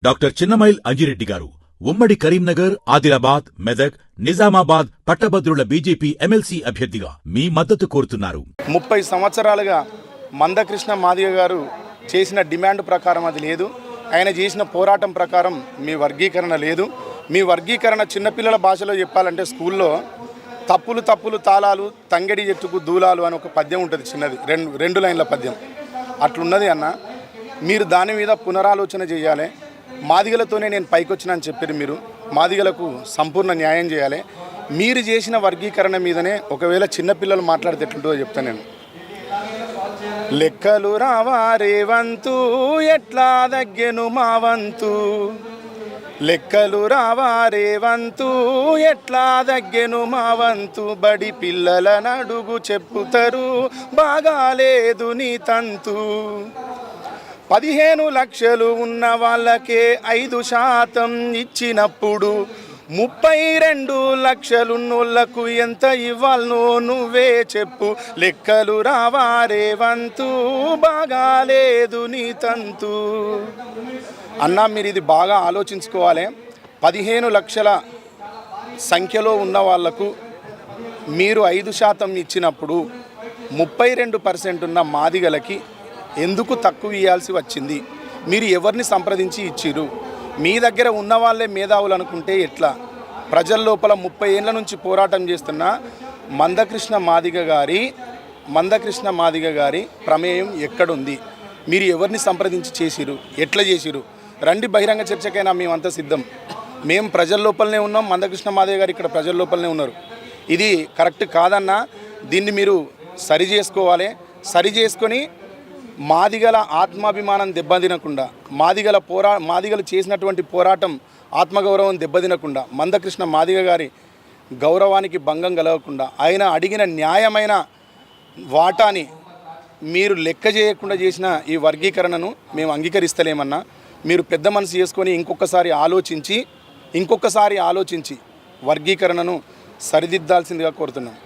Doctor Chinnamail Anji Reddy గారు ఉమ్మడి కరీంనగర్, ఆదిలాబాద్, మెదక్, నిజామాబాద్ పట్టభద్రుల బీజేపీ ఎమ్మెల్సీ అభ్యర్థిగా మీ మద్దతు కోరుతున్నారు. 30 సంవత్సరాలుగా మందకృష్ణ మాదిగ గారు చేసిన డిమాండ్ ప్రకారం అది లేదు. ఆయన చేసిన పోరాటం ప్రకారం మీ వర్గీకరణ లేదు. మీ వర్గీకరణ చిన్నపిల్లల భాషలో చెప్పాలంటే స్కూల్లో తప్పులు తప్పులు తాళాలు తంగడి ఎత్తుకు దూలాలు అని ఒక పద్యం ఉంటుంది, చిన్నది, రెండు లైన్ల పద్యం అట్లున్నది అన్న. మీరు దాని మీద పునరాలోచన చేయాలి. మాదిగలతోనే నేను పైకొచ్చినా అని చెప్పారు. మీరు మాదిగలకు సంపూర్ణ న్యాయం చేయాలి. మీరు చేసిన వర్గీకరణ మీదనే ఒకవేళ చిన్నపిల్లలు మాట్లాడితే ఎట్లుంటుందో చెప్తాను నేను. లెక్కలు రావా రేవంతు ఎట్లా దగ్గెను మా వంతు, లెక్కలు రావా రేవంతు ఎట్లా దగ్గెను మా వంతు, బడి పిల్లల నడుగు చెప్పుతారు బాగాలేదు నీ తంతు. 15 లక్షలు ఉన్న వాళ్ళకే 5% ఇచ్చినప్పుడు 32 లక్షలున్నోళ్లకు ఎంత ఇవ్వాలనో నువ్వే చెప్పు. లెక్కలు రావా రేవంతు బాగాలేదు నీ తంతు. అన్నా మీరు ఇది బాగా ఆలోచించుకోవాలి. 15 లక్షల సంఖ్యలో ఉన్న వాళ్లకు మీరు 5% ఇచ్చినప్పుడు 32% ఉన్న మాదిగలకి ఎందుకు తక్కువ ఇవ్వాల్సి వచ్చింది? మీరు ఎవరిని సంప్రదించి ఇచ్చిరు? మీ దగ్గర ఉన్న వాళ్ళే మేధావులు అనుకుంటే ఎట్లా? ప్రజల లోపల 30 ఏళ్ళ నుంచి పోరాటం చేస్తున్న మందకృష్ణ మాదిగ గారి ప్రమేయం ఎక్కడుంది? మీరు ఎవరిని సంప్రదించి చేసిరు? ఎట్లా చేసిరు? రండి, బహిరంగ చర్చకైనా మేమంతా సిద్ధం. మేము ప్రజల లోపలనే ఉన్నాం, మందకృష్ణ మాదిగ గారు ఇక్కడ ప్రజల లోపలనే ఉన్నారు. ఇది కరెక్ట్ కాదన్నా. దీన్ని మీరు సరి చేసుకోవాలి. సరి చేసుకొని మాదిగల ఆత్మాభిమానం దెబ్బతినకుండా, మాదిగలు చేసినటువంటి పోరాటం ఆత్మగౌరవం దెబ్బతినకుండా, మందకృష్ణ మాదిగ గారి గౌరవానికి భంగం కలగకుండా, ఆయన అడిగిన న్యాయమైన వాటాని మీరు లెక్క చేయకుండా చేసిన ఈ వర్గీకరణను మేము అంగీకరిస్తలేమన్నా. మీరు పెద్ద మనసు చేసుకొని ఇంకొకసారి ఆలోచించి వర్గీకరణను సరిదిద్దాల్సిందిగా కోరుతున్నాం.